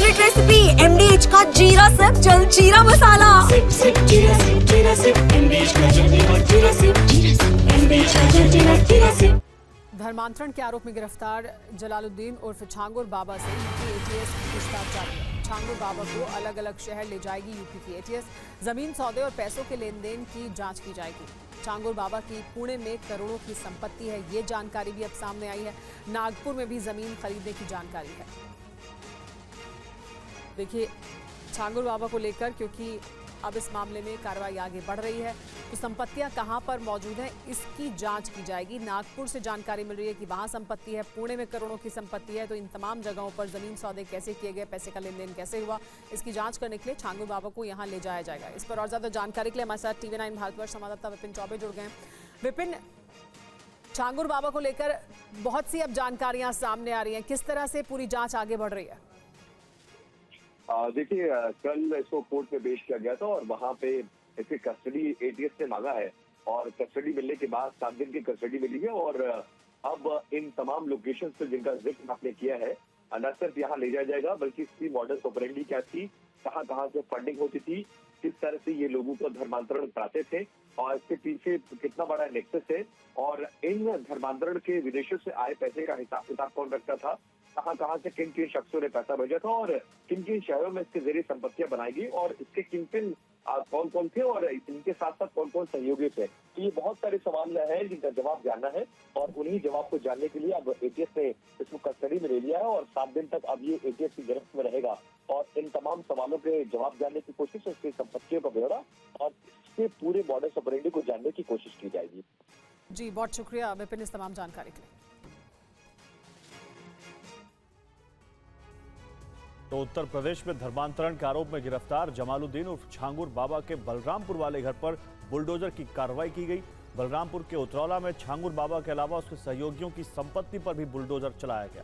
Favourite recipe MDH का जीरा SIP jaljeera मसाला। SIP SIP जीरा सिप MDH का जलजीरा और जीरा सिप MDH का जलजीरा जीरा सिप। धर्मांतरण के आरोप में गिरफ्तार जलालुद्दीन उर्फ छांगुर बाबा से यूपी ATS पूछताछ जारी है। छांगुर बाबा को अलग अलग शहर ले जाएगी यूपी की ATS। जमीन सौदे और पैसों के लेन देन की जांच की जाएगी। छांगुर बाबा की पुणे में करोड़ों की संपत्ति है, ये जानकारी भी अब सामने आई है। नागपुर में भी जमीन खरीदने की जानकारी है। देखिए छांगुर बाबा को लेकर, क्योंकि अब इस मामले में कार्रवाई आगे बढ़ रही है, तो संपत्तियां कहां पर मौजूद हैं इसकी जांच की जाएगी। नागपुर से जानकारी मिल रही है कि वहां संपत्ति है, पुणे में करोड़ों की संपत्ति है। तो इन तमाम जगहों पर जमीन सौदे कैसे किए गए, पैसे का लेन देन कैसे हुआ, इसकी जांच करने के लिए छांगुर बाबा को यहां ले जाया जाएगा। इस पर और ज्यादा जानकारी के लिए हमारे साथ TV9 भारतवर्ष संवाददाता विपिन चौबे जुड़ गए हैं। विपिन, छांगुर बाबा को लेकर बहुत सी अब जानकारियां सामने आ रही हैं, किस तरह से पूरी जांच आगे बढ़ रही है? देखिए, कल इसको कोर्ट में पेश किया गया था और वहां पे इसकी कस्टडी ATS ने मांगा है और कस्टडी मिलने के बाद 7 दिन की कस्टडी मिली है। और अब इन तमाम लोकेशन पे जिनका जिक्र आपने किया है, न सिर्फ यहाँ ले जाया जाएगा बल्कि इसकी मॉडल ऑपरेंडी क्या थी, कहाँ कहाँ से फंडिंग होती थी, किस तरह से ये लोगों को धर्मांतरण कराते थे और इसके पीछे कितना बड़ा नेक्सस है और इन धर्मांतरण के विदेशों से आए पैसे का हिसाब किताब कौन रखता था, कहाँ से किन किन शख्सों ने पैसा भेजा था और किन किन शहरों में इसके जरिए संपत्तियां बनाएगी और इसके किन किन कौन कौन थे और इनके साथ साथ कौन कौन सहयोगी थे। तो ये बहुत सारे सवाल हैं जिनका जवाब जानना है और उन्हीं जवाब को जानने के लिए अब ATS ने इसको कस्टडी में ले लिया है और 7 दिन तक अब ये ATS की गिरफ्त में रहेगा और इन तमाम सवालों के जवाब जानने की कोशिश, उसकी संपत्तियों का ब्यौरा और इसके पूरे मॉडल ऑपरेंडी को जानने की कोशिश की जाएगी। जी बहुत शुक्रिया विपिन इस तमाम जानकारी के लिए। तो उत्तर प्रदेश में धर्मांतरण के आरोप में गिरफ्तार जमालुद्दीन उर्फ छांगुर बाबा के बलरामपुर वाले घर पर बुलडोजर की कार्रवाई की गई। बलरामपुर के उतरौला में छांगुर बाबा के अलावा उसके सहयोगियों की संपत्ति पर भी बुलडोजर चलाया गया।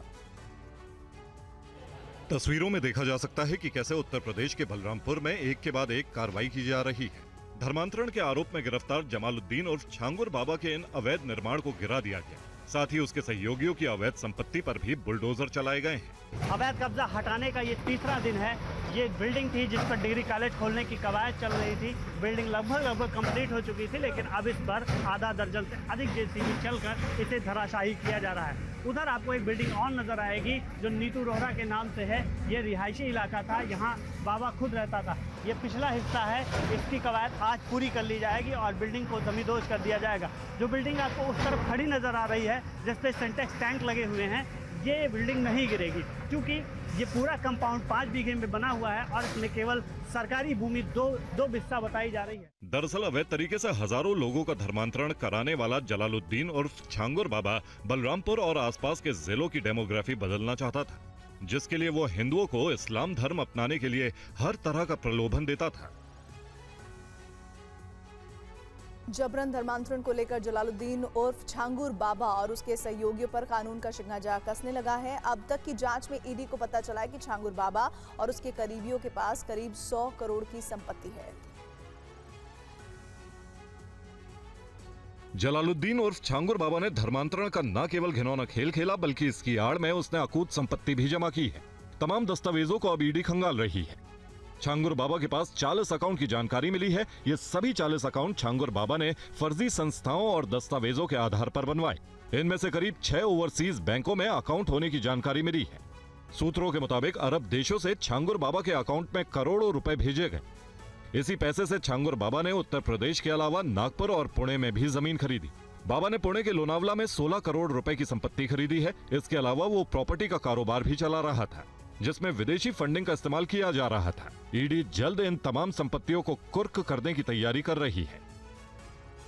तस्वीरों में देखा जा सकता है कि कैसे उत्तर प्रदेश के बलरामपुर में एक के बाद एक कार्रवाई की जा रही है। धर्मांतरण के आरोप में गिरफ्तार जमालुद्दीन उर्फ छांगुर बाबा के इन अवैध निर्माण को गिरा दिया गया। साथ ही उसके सहयोगियों की अवैध संपत्ति पर भी बुलडोजर चलाए गए हैं। अवैध कब्जा हटाने का ये तीसरा दिन है। ये बिल्डिंग थी जिस पर डिग्री कॉलेज खोलने की कवायद चल रही थी। बिल्डिंग लगभग कंप्लीट हो चुकी थी, लेकिन अब इस पर आधा दर्जन से अधिक JCB चलकर इसे धराशायी किया जा रहा है। उधर आपको एक बिल्डिंग और नजर आएगी जो नीतू रोहरा के नाम से है। ये रिहायशी इलाका था, यहाँ बाबा खुद रहता था। ये पिछला हिस्सा है, इसकी कवायद आज पूरी कर ली जाएगी और बिल्डिंग को जमींदोज कर दिया जाएगा। जो बिल्डिंग आपको उस तरफ खड़ी नजर आ रही है जिसपे सिंटेक्स टैंक लगे हुए हैं, ये बिल्डिंग नहीं गिरेगी क्योंकि ये पूरा कंपाउंड 5 बीघे में बना हुआ है और इसमें केवल सरकारी भूमि दो हिस्सा बताई जा रही है। दरअसल अवैध तरीके से हजारों लोगों का धर्मांतरण कराने वाला जलालुद्दीन उर्फ छांगुर बाबा बलरामपुर और आसपास के जिलों की डेमोग्राफी बदलना चाहता था, जिसके लिए वो हिंदुओं को इस्लाम धर्म अपनाने के लिए हर तरह का प्रलोभन देता था। जबरन धर्मांतरण को लेकर जलालुद्दीन उर्फ छांगुर बाबा और उसके सहयोगियों पर कानून का शिकंजा कसने लगा है। अब तक की जांच में ईडी को पता चला है कि छांगुर बाबा और उसके करीबियों के पास करीब 100 करोड़ की संपत्ति है। जलालुद्दीन उर्फ छांगुर बाबा ने धर्मांतरण का न केवल घिनौना खेल खेला बल्कि इसकी आड़ में उसने अकूत संपत्ति भी जमा की है। तमाम दस्तावेजों को अब ईडी खंगाल रही है। छांगुर बाबा के पास 40 अकाउंट की जानकारी मिली है। ये सभी 40 अकाउंट छांगुर बाबा ने फर्जी संस्थाओं और दस्तावेजों के आधार पर बनवाए। इनमें से करीब 6 ओवरसीज बैंकों में अकाउंट होने की जानकारी मिली है। सूत्रों के मुताबिक अरब देशों से छांगुर बाबा के अकाउंट में करोड़ों रुपए भेजे गए। इसी पैसे से छांगुर बाबा ने उत्तर प्रदेश के अलावा नागपुर और पुणे में भी जमीन खरीदी। बाबा ने पुणे के लोनावला में 16 करोड़ रुपए की संपत्ति खरीदी है। इसके अलावा वो प्रॉपर्टी का कारोबार भी चला रहा था जिसमें विदेशी फंडिंग का इस्तेमाल किया जा रहा था। ईडी जल्द इन तमाम संपत्तियों को कुर्क करने की तैयारी कर रही है।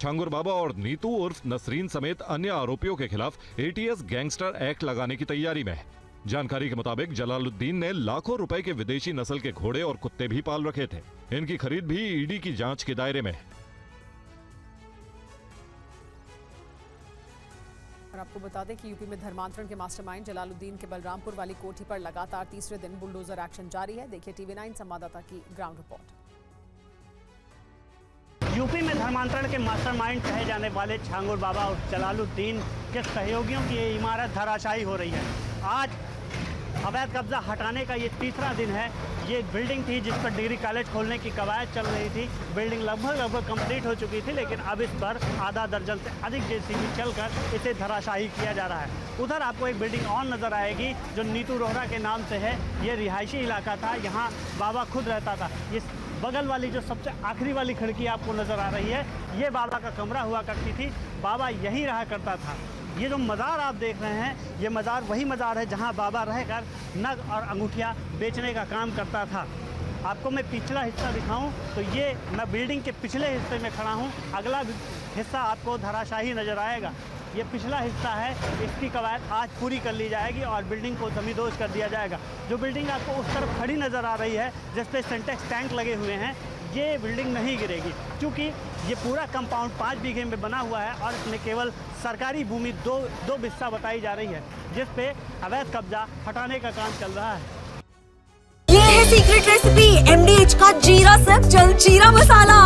छांगुर बाबा और नीतू उर्फ नसरीन समेत अन्य आरोपियों के खिलाफ ATS गैंगस्टर एक्ट लगाने की तैयारी में है। जानकारी के मुताबिक जलालुद्दीन ने लाखों रुपए के विदेशी नस्ल के घोड़े और कुत्ते भी पाल रखे थे। इनकी खरीद भी ईडी की जांच के दायरे में है। और आपको बता दें कि यूपी में धर्मांतरण के मास्टरमाइंड जलालुद्दीन के बलरामपुर वाली कोठी पर लगातार तीसरे दिन बुलडोजर एक्शन जारी है। देखिए TV9 संवाददाता की ग्राउंड रिपोर्ट। यूपी में धर्मांतरण के मास्टरमाइंड कहे जाने वाले छांगुर बाबा और जलालुद्दीन के सहयोगियों की ये इमारत धराशायी हो रही है। आज अवैध कब्जा हटाने का ये तीसरा दिन है। ये बिल्डिंग थी जिस पर डिग्री कॉलेज खोलने की कवायद चल रही थी। बिल्डिंग लगभग कंप्लीट हो चुकी थी, लेकिन अब इस पर आधा दर्जन से अधिक जेसीबी चलकर इसे धराशायी किया जा रहा है। उधर आपको एक बिल्डिंग और नजर आएगी जो नीतू रोहरा के नाम से है। ये रिहायशी इलाका था, यहाँ बाबा खुद रहता था। ये बगल वाली जो सबसे आखिरी वाली खिड़की आपको नजर आ रही है, ये बाबा का कमरा हुआ करती थी। बाबा यहीं रहा करता था। ये जो मज़ार आप देख रहे हैं, ये मज़ार वही मज़ार है जहां बाबा रहकर नग और अंगूठियां बेचने का काम करता था। आपको मैं पिछला हिस्सा दिखाऊं तो ये मैं बिल्डिंग के पिछले हिस्से में खड़ा हूं। अगला हिस्सा आपको धराशाही नज़र आएगा। ये पिछला हिस्सा है, इसकी कवायद आज पूरी कर ली जाएगी और बिल्डिंग को जमींदोज कर दिया जाएगा। जो बिल्डिंग आपको उस तरफ खड़ी नज़र आ रही है, जिस पे सिंटेक्स टैंक लगे हुए हैं, ये बिल्डिंग नहीं गिरेगी, क्योंकि ये पूरा कंपाउंड 5 बीघे में बना हुआ है और इसमें केवल सरकारी भूमि दो हिस्सा बताई जा रही है, जिस पे अवैध कब्जा हटाने का काम चल रहा है। ये है सीक्रेट रेसिपी MDH का जीरा सब्ज जलजीरा मसाला।